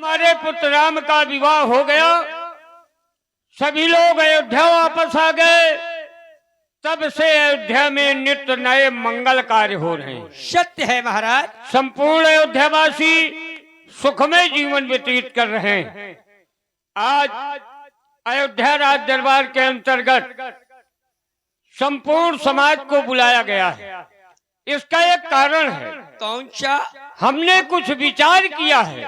हमारे पुत्र राम का विवाह हो गया, सभी लोग अयोध्या वापस आ गए, तब से अयोध्या में नित्य नए मंगल कार्य हो रहे हैं। सत्य है महाराज। संपूर्ण अयोध्यावासी सुखमय जीवन व्यतीत कर रहे हैं। आज अयोध्या राज दरबार के अंतर्गत संपूर्ण समाज को बुलाया गया है। इसका एक कारण है। कौन सा? हमने कुछ विचार किया है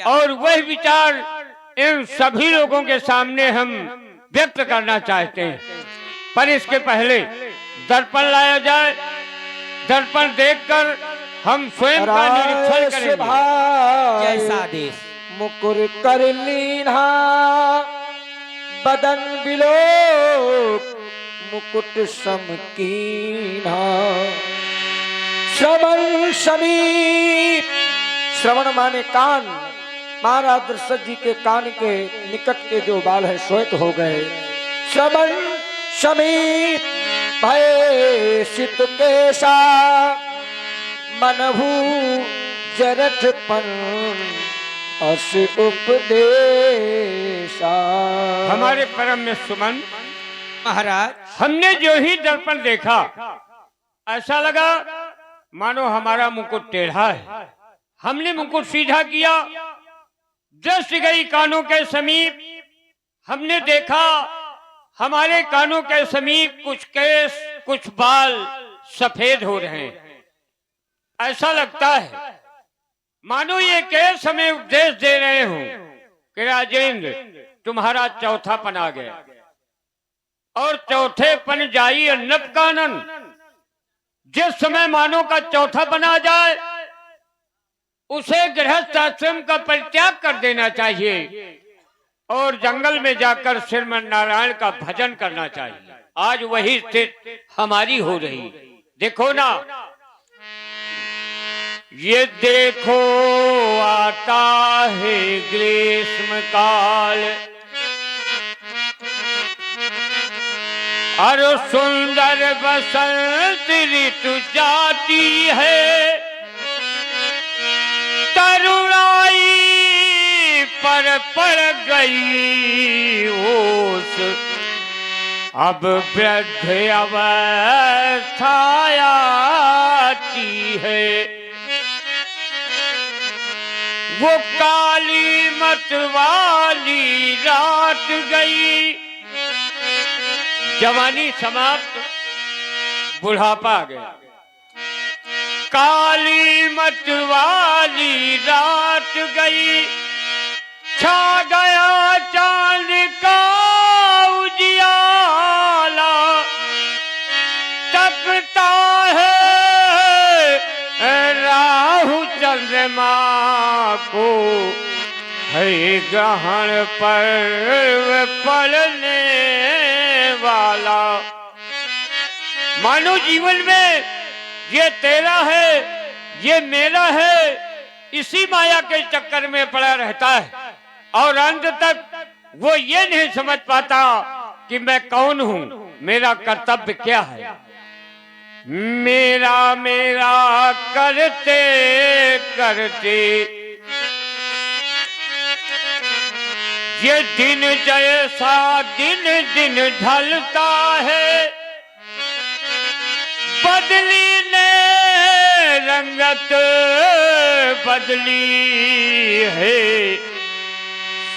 और वह विचार इन सभी लोगों के सामने हम व्यक्त करना चाहते हैं, पर इसके पहले दर्पण लाया जाए। दर्पण देखकर हम स्वयं का निरीक्षण करेंगे। जैसा आदेश। मुकुर कर लीन्हा बदन बिलो मुकुट समकीन्हा श्रवण समीप। श्रवण माने कान। महाराज दशरथ जी के कान के निकट के जो बाल है श्वेत हो गए। श्रवण समीप भय सित केशा मनभू जरठ पन अस उपदेशा। हमारे परम में सुमन महाराज, हमने जो ही दर्पण देखा ऐसा लगा मानो हमारा मुकुट टेढ़ा है। हमने मुकुट सीधा किया, दृष्टि गई कानों के समीप। हमने देखा हमारे कानों के समीप कुछ केस कुछ बाल सफेद हो रहे हैं। ऐसा लगता है मानो ये केस हमें उपदेश दे रहे हो कि राजेंद्र तुम्हारा चौथापन आ गया और चौथे पन जाई अन्नप कानन। जिस समय मानव का चौथापन आ जाए उसे गृहस्थ आश्रम का परित्याग कर देना चाहिए और जंगल में जाकर श्रीमन नारायण का भजन करना चाहिए। आज वही स्थिति हमारी हो रही। देखो ना, ये देखो आता है ग्रीष्म काल और सुंदर बसंत ऋतु जाती है। तरुणाई पर पड़ गई ओस अब वृद्ध अवस्था आती है। वो काली मत वाली रात गई, जवानी समाप्त, बुढ़ापा आ गया। काली मत वाली रात गई, छा गया चांद का उजियाला। तपता है राहु चंद्रमा को, है ग्रहण पर्व पड़ने वाला। मानो जीवन में ये तेरा है, ये मेरा है, इसी माया के चक्कर में पड़ा रहता है और अंत तक वो ये नहीं समझ पाता कि मैं कौन हूं, मेरा कर्तव्य क्या है। मेरा मेरा करते करते ये दिन जैसा दिन दिन ढलता है। बदली ने रंगत बदली है,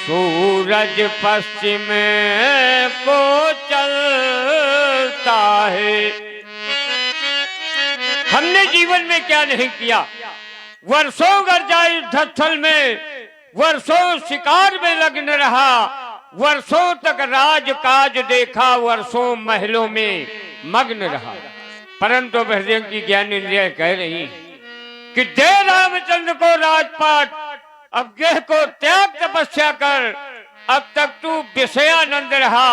सूरज पश्चिम को चलता है। हमने जीवन में क्या नहीं किया। वर्षों गरजा युद्धस्थल में, वर्षों शिकार में लग्न रहा, वर्षों तक राजकाज देखा, वर्षों महलों में मग्न रहा, परंतु बहदेव की ज्ञान इंद्रिया कह रही कि दे रामचंद्र को राजपाट, अब गेह को त्याग तपस्या कर। अब तक तू विषयानंद रहा,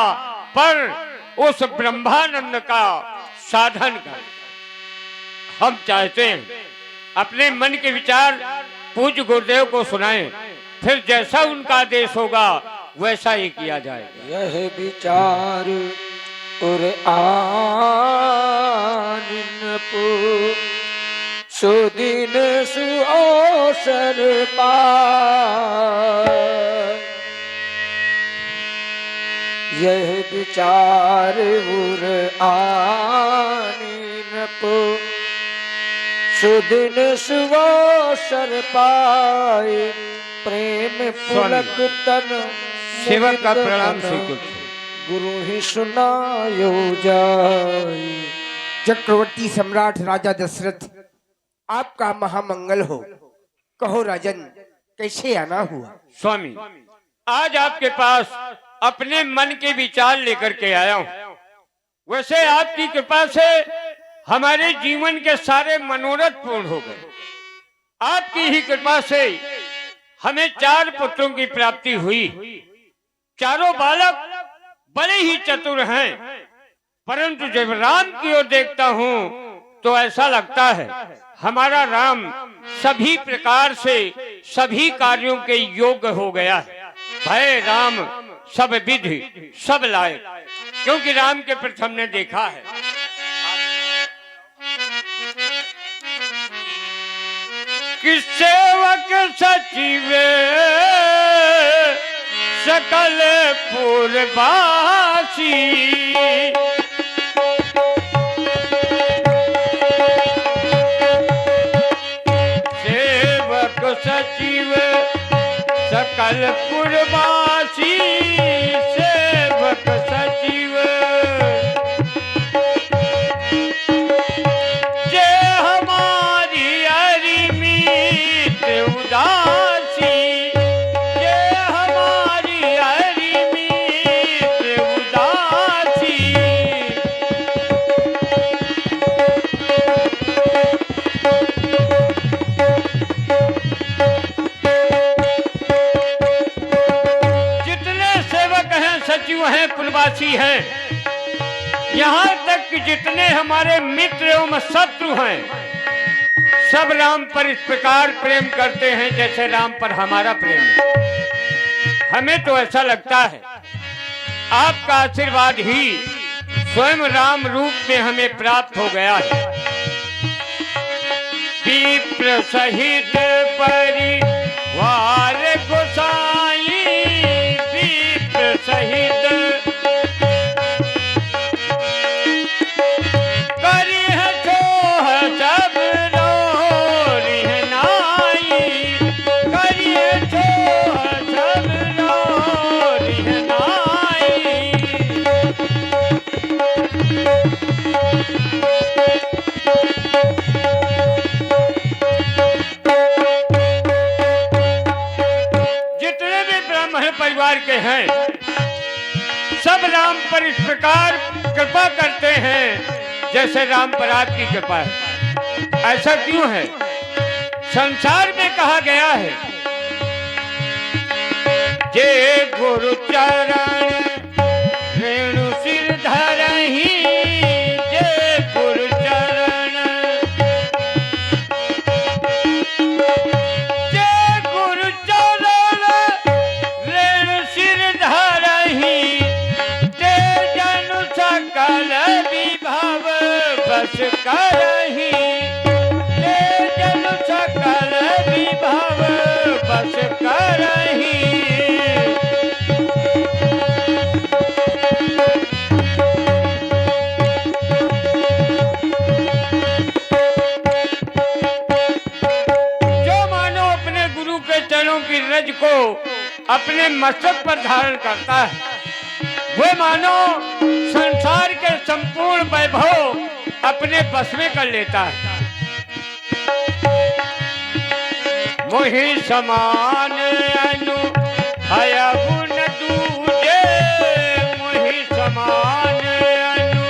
पर उस ब्रह्मानंद का साधन कर। हम चाहते हैं अपने मन के विचार पूज्य गुरुदेव को सुनाएं, फिर जैसा उनका आदेश होगा वैसा ही किया जाएगा। यह विचार और आनन पु सुदिन सुअवसर पाए। यह विचार उर आनी नपो सुदिन सुवासर पाए प्रेम पुलक तन सेवक का मुदित प्रणाम मन, स्वीकृत। गुरु ही सुनायो जाय। चक्रवर्ती सम्राट राजा दशरथ, आपका महामंगल हो। कहो राजन, कैसे आना हुआ? स्वामी, आज आपके पास अपने मन के विचार लेकर के आया हूँ। वैसे आपकी कृपा से हमारे जीवन के सारे मनोरथ पूर्ण हो गए। आपकी ही कृपा से हमें 4 पुत्रों की प्राप्ति हुई। चारों बालक बड़े ही चतुर हैं, परंतु जब राम की ओर देखता हूँ तो ऐसा लगता है हमारा राम सभी प्रकार से सभी कार्यों के योग्य हो गया है। भय राम सब विधि सब लायक, क्योंकि राम के प्रति हमने देखा है कि सेवक सचिव सकल पूर्वासी, सेवक सचिव सकल पूर्वासी, सेवक सचिव जे हमारी अरिमीत उदासी, जे हमारी अरिमीत उदासी। जितने सेवक हैं, सचिव हैं, पुरवासी हैं, यहाँ तक कि जितने हमारे मित्र एवं शत्रु हैं, सब राम पर इस प्रकार प्रेम करते हैं जैसे राम पर हमारा प्रेम है। हमें तो ऐसा लगता है आपका आशीर्वाद ही स्वयं राम रूप में हमें प्राप्त हो गया है। विप्र सहित परिवार गोसाई, विप्र सहित परिवार के हैं, सब राम पर इस प्रकार कृपा करते हैं जैसे राम पर आपकी कृपा है। ऐसा क्यों है? संसार में कहा गया है जे गुरु चरण रेणु सिर धरहि, जे गुरु चरण, जे गुरु चरण रेणु सिर धरहि, ते जनु सकल विभव बस करहि, ते जनु सकल विभव बस करहि। की रज को अपने मस्तक पर धारण करता है, वह मानो संसार के संपूर्ण वैभव अपने बस में कर लेता है। मोहि समान अनु भय गुण दूजे, मोहि समान अनु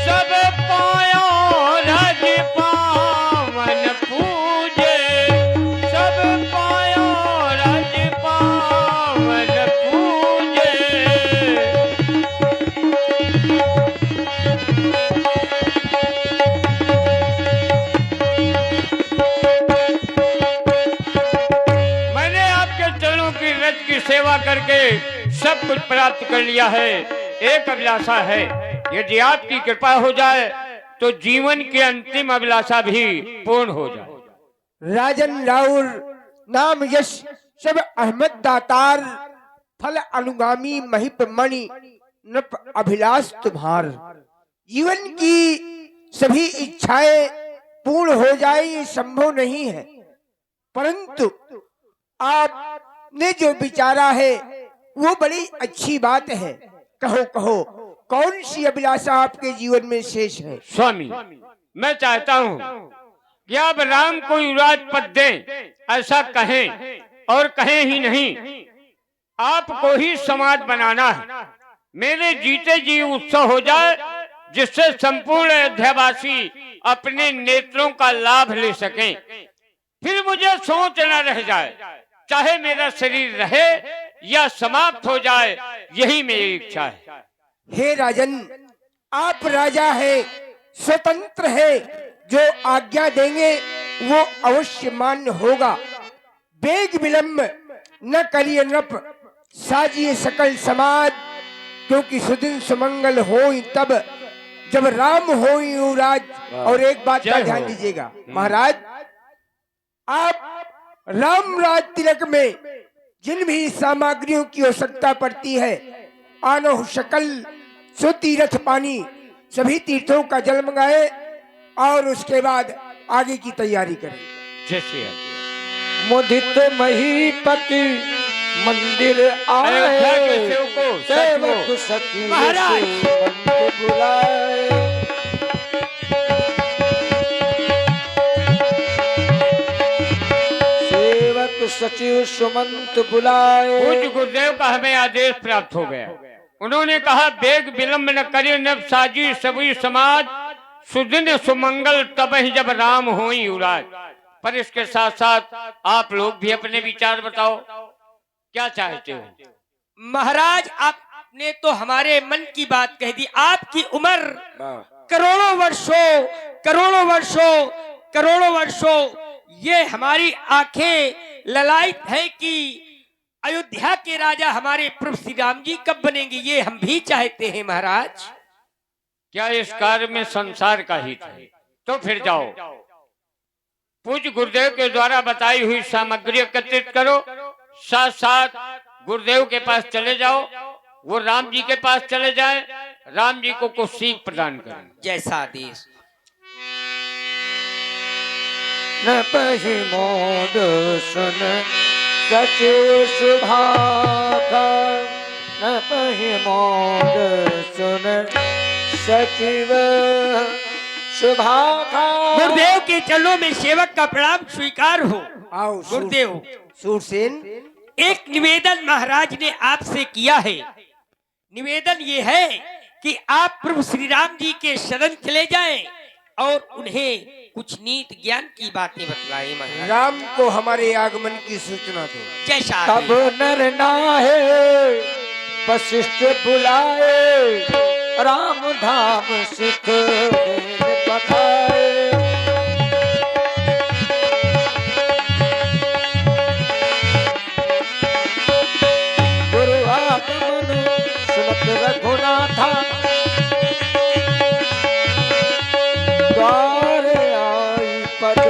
सब पायो रज पावन पूजे, सब पायो रज पावन पूजे। की सेवा करके सब कुछ प्राप्त कर लिया है। एक अभिलाषा है, यदि आपकी कृपा हो जाए तो जीवन की अंतिम अभिलाषा भी पूर्ण हो जाए। राजन राउर नाम यश सब अहमद दातार फल अनुगामी महिप मणि नृप अभिलाष तुम्हार। जीवन की सभी इच्छाएं पूर्ण हो जाए ये संभव नहीं है, परंतु आपने जो विचारा है वो बड़ी अच्छी बात है। कहो कहो कौन सी अभिलाषा आपके जीवन में शेष है? स्वामी, मैं चाहता हूँ कि आप राम को युवराज पद दें, ऐसा कहें और कहें ही नहीं, आपको ही समाज बनाना है। मेरे जीते जी उत्सव हो जाए जिससे संपूर्ण अयोध्यावासी अपने नेत्रों का लाभ ले सकें। फिर मुझे सोच न रह जाए, चाहे मेरा शरीर रहे या समाप्त हो जाए, यही मेरी इच्छा है। हे राजन, आप राजा है, स्वतंत्र है, जो आज्ञा देंगे वो अवश्य मान्य होगा। बेग विलंब न करिए नृप, साजिए सकल समाज, क्योंकि सुदिन सुमंगल होई तब जब राम होई युवराज। और एक बात का ध्यान दीजिएगा महाराज, आप राम राज तिलक में जिन भी सामग्रियों की आवश्यकता पड़ती है, आनो शकल सो तीर्थ पानी, सभी तीर्थों का जल मंगाए और उसके बाद आगे की तैयारी करें। जैसे मुदित महीपति मंदिर अयोध्या आए, के सेवकों, सेवक सचिव महाराज। सुमंत बुलाए। सेवक सचिव सुमंत बुलाए। पूज्य गुरुदेव का हमें आदेश प्राप्त हो गया। उन्होंने कहा बेग विलंब न करिए नभ साजी सभी समाज, सुदिन सुमंगल तब ही जब राम होई युवराज। पर इसके साथ साथ आप लोग भी अपने विचार बताओ, क्या चाहते हो? महाराज, आपने तो हमारे मन की बात कह दी। आपकी उम्र करोड़ों वर्षों करोड़ों वर्षों करोड़ों वर्षों, ये हमारी आंखें ललायित है कि अयोध्या के राजा हमारे प्रभु श्री राम जी कब बनेंगे, ये हम भी चाहते हैं महाराज। क्या इस कार्य में संसार का हित है? तो फिर जाओ, पूज्य गुरुदेव के द्वारा बताई हुई सामग्री एकत्रित करो, साथ साथ गुरुदेव के पास चले जाओ, वो राम जी के पास चले जाएं, राम जी को कुछ सीख प्रदान करें। जैसा आदेश। न पहि मोद सुन सचिव सुभागा, न पहि मोद सुन सचिव सुभागा। गुरुदेव के चरणों में सेवक का प्रणाम स्वीकार हो। आओ गुरुदेव, सूरसेन, एक निवेदन महाराज ने आपसे किया है। निवेदन ये है कि आप प्रभु श्री राम जी के शरण चले जाएं और उन्हें कुछ नीति ज्ञान की बातें बतलाएं महाराज। राम को हमारे आगमन की सूचना दो। जैसा तब आदेश। नर नाहे वशिष्ठ बुलाए, राम धाम सुख देन पठाए। गुरु आगमन सुनत रघुनाथा, द्वार आई पद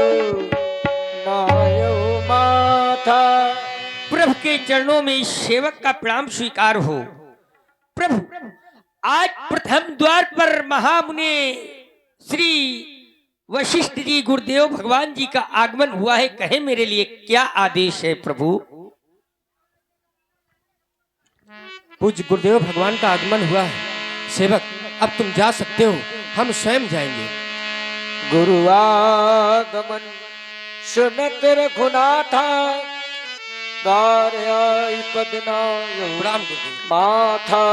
नायो माथा। प्रभु के चरणों में इस सेवक का प्रणाम स्वीकार हो। प्रभु, आज प्रथम द्वार पर महामुनि श्री वशिष्ठ जी गुरुदेव भगवान जी का आगमन हुआ है। कहे मेरे लिए क्या आदेश है प्रभु? पूज्य गुरुदेव भगवान का आगमन हुआ है। सेवक, अब तुम जा सकते हो, हम स्वयं जाएंगे। गुरु आगमन सुनत रघुनाथा, द्वार आई पद नायो प्रणाम गुरुदेव। माथा।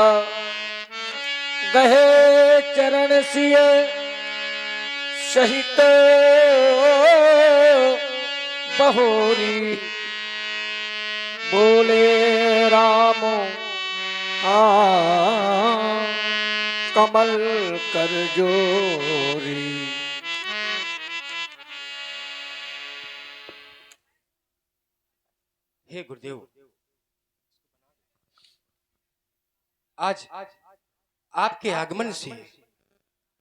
गहे चरण सिय सहित बहोरी, बोले रामो कमल कर जोरी। हे गुरुदेव, आज आपके आगमन से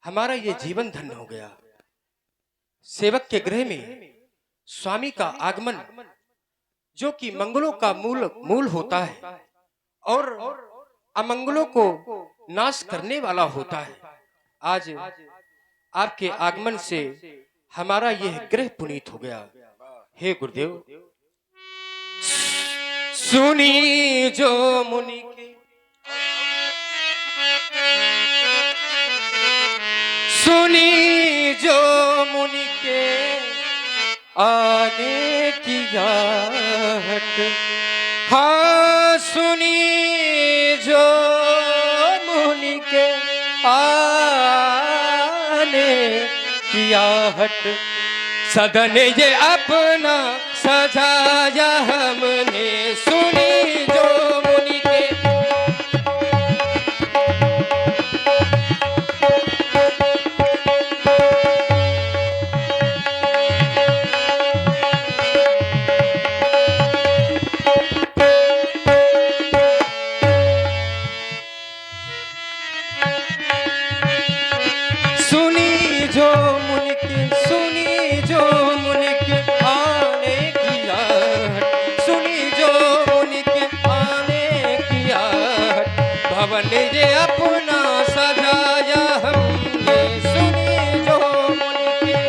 हमारा ये जीवन धन्य हो गया। सेवक के गृह में स्वामी का आगमन, जो कि मंगलों का मूल होता है, और अमंगलों को नाश करने वाला होता है। आज आपके आगमन से हमारा यह ग्रह पुनीत हो गया। हे गुरुदेव, सुनी जो मुनि के, सुनी जो मुनि के आने की आहट, हाँ सुनी जो मुनि के आने की आहट, सदन ये अपना सजाया हमने, सुनी जो मुनि के। सुनी जो मुनि के, सुनी जो मुनि के आने की आहट, सुनी जो मुनि के आने की आहट, भवन ये अपना सजाया हमने, सुनी जो मुनि के।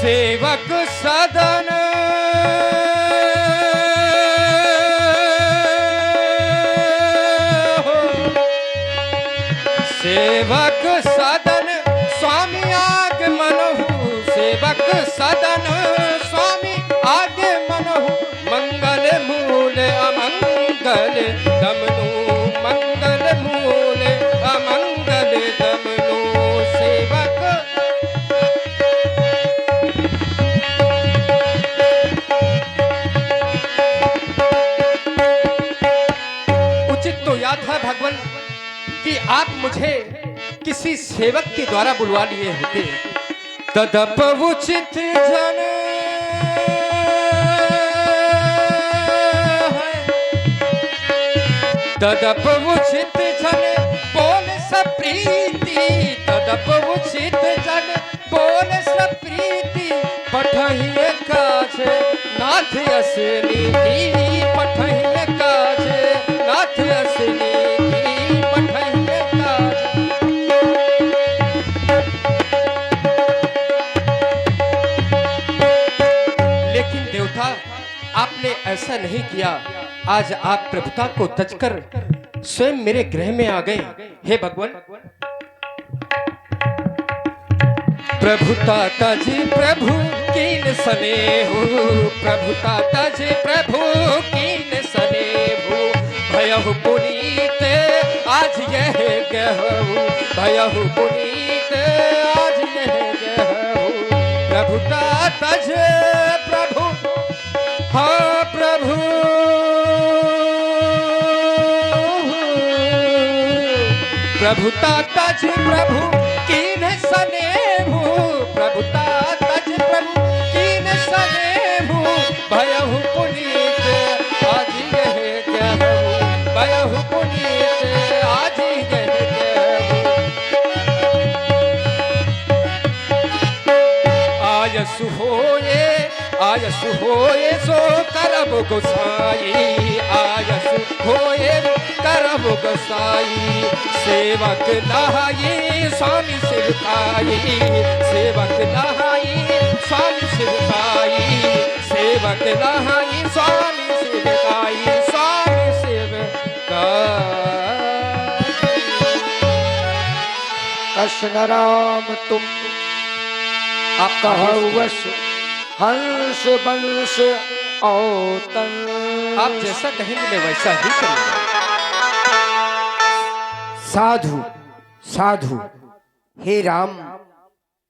सेवक सदन सेवक सदन स्वामी आगमन हूँ, सेवक सदन स्वामी आगमन हूँ, मंगल मूल अमंगल दमनु, मंगल मूल अमंगल दमनु, सेवक। उचित तो याद है भगवान कि आप मुझे किसी सेवक के द्वारा बुलवा लिए होते, तदप उचित जन तदप उचित जन बोल सप्रीति, तदप उचित जन बोल सप्रीति, पठहिए काज नाथ असनी, पठहिए काज नाथ असनी, पठहिए काज। लेकिन देवता, आपने ऐसा नहीं किया। आज आप प्रभुता को तजकर स्वयं मेरे गृह में आ गए। हे भगवान, प्रभुता तज प्रभु कीन स्नेहु, प्रभुता तज प्रभु कीन स्नेहु, भयहु पुनीत आज यह गहु, भयहु पुनीत आज यह गहु, प्रभुता तज प्रभु, हाँ प्रभु, प्रभुता तज प्रभु कीन स्नेहु, प्रभुता तज प्रभु कीन स्नेहु, भयहु पुनीत आज यह गहु, भयहु पुनीत आज यह गहु। आयसु होए, आयसु होए सो करब गोसाई, आयसु होए करब गोसाई, सेवक नहाई स्वामी सेवकाई, सेवक नहाई स्वामी सेवकाई, सेवक नहाई स्वामी सेवकाई, स्वामी सेवकाई। कृष्ण राम तुम आपका वश हंस बंश औतन, आप जैसा कहेंगे मैं वैसा ही करूंगा। साधु साधु, हे राम,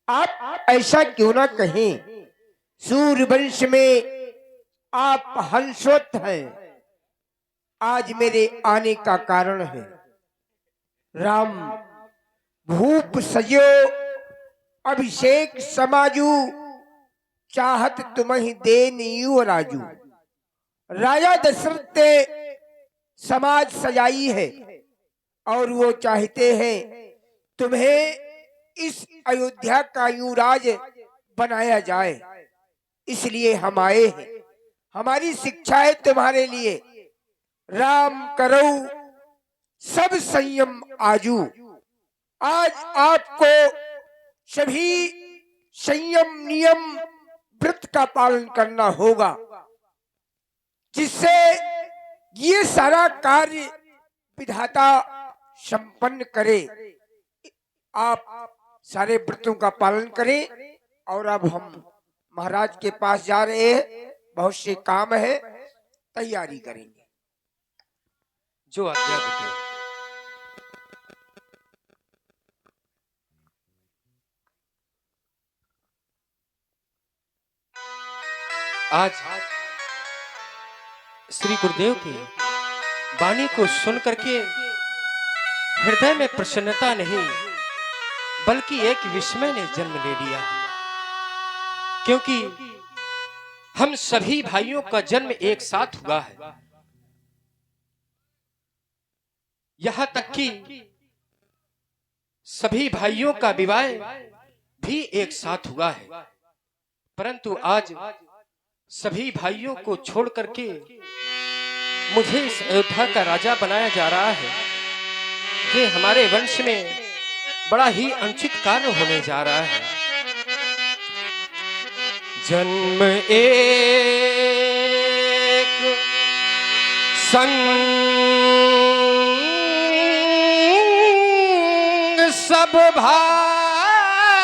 आप ऐसा क्यों ना कहें। सूर्यवंश में आप हंसोत हैं, आज मेरे आने का कारण है। राम, भूप सजो अभिषेक समाजू, चाहत तुम्हें देन यू राजू। राजा दशरथ ने समाज सजाई है और वो चाहते हैं तुम्हें इस अयोध्या का युवराज बनाया जाए। इसलिए हम आए हैं। हमारी शिक्षा है तुम्हारे लिए, राम करो सब संयम आजू। आज आपको सभी संयम नियम व्रत का पालन करना होगा, जिससे ये सारा कार्य विधाता संपन्न करे। आप सारे व्रतों का पालन करें। और अब हम महाराज के पास जा रहे हैं, बहुत से काम है, तैयारी करेंगे। जो आज्ञा गुरुदेव। आज श्री गुरुदेव की वाणी को सुन करके हृदय में प्रसन्नता नहीं बल्कि एक विस्मय ने जन्म ले लिया है, क्योंकि हम सभी भाइयों का जन्म एक साथ हुआ है। यहां तक कि सभी भाइयों का विवाह भी एक साथ हुआ है, परंतु आज सभी भाइयों को छोड़ करके मुझे इस अयोध्या का राजा बनाया जा रहा है। ये हमारे वंश में बड़ा ही अनुचित कार्य होने जा रहा है। जन्म एक संग सब भाई,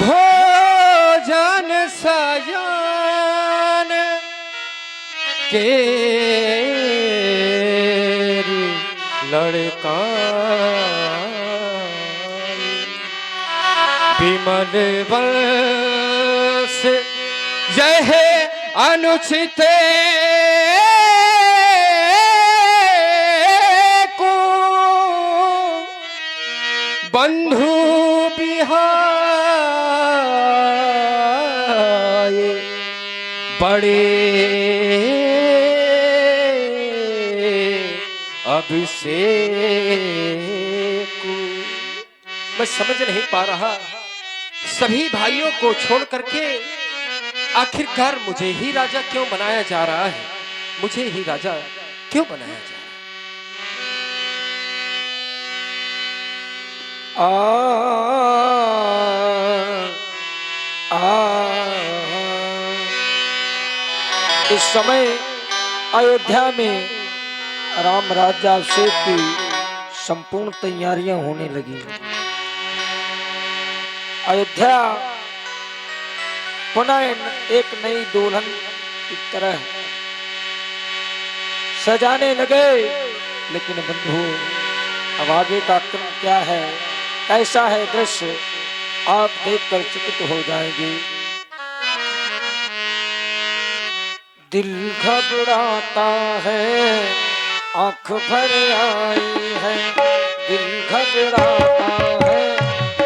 भोजन सजन केरी लड़का, विमल वंश जय है अनुचित को बंधु बिहाय बड़े अभिषेक। मैं समझ नहीं पा रहा, सभी भाइयों को छोड़ करके आखिरकार मुझे ही राजा क्यों बनाया जा रहा है? मुझे ही राजा क्यों बनाया जा रहा है? इस समय अयोध्या में राम राज्याभिषेक की संपूर्ण तैयारियां होने लगी। अयोध्या पुनः एक नई दुल्हन की तरह सजाने लगे। लेकिन बंधु, अब आगे का क्रम क्या है, कैसा है दृश्य, आप देखकर चकित हो जाएंगे। दिल घबराता है, आंख भर आई है, दिल घबराता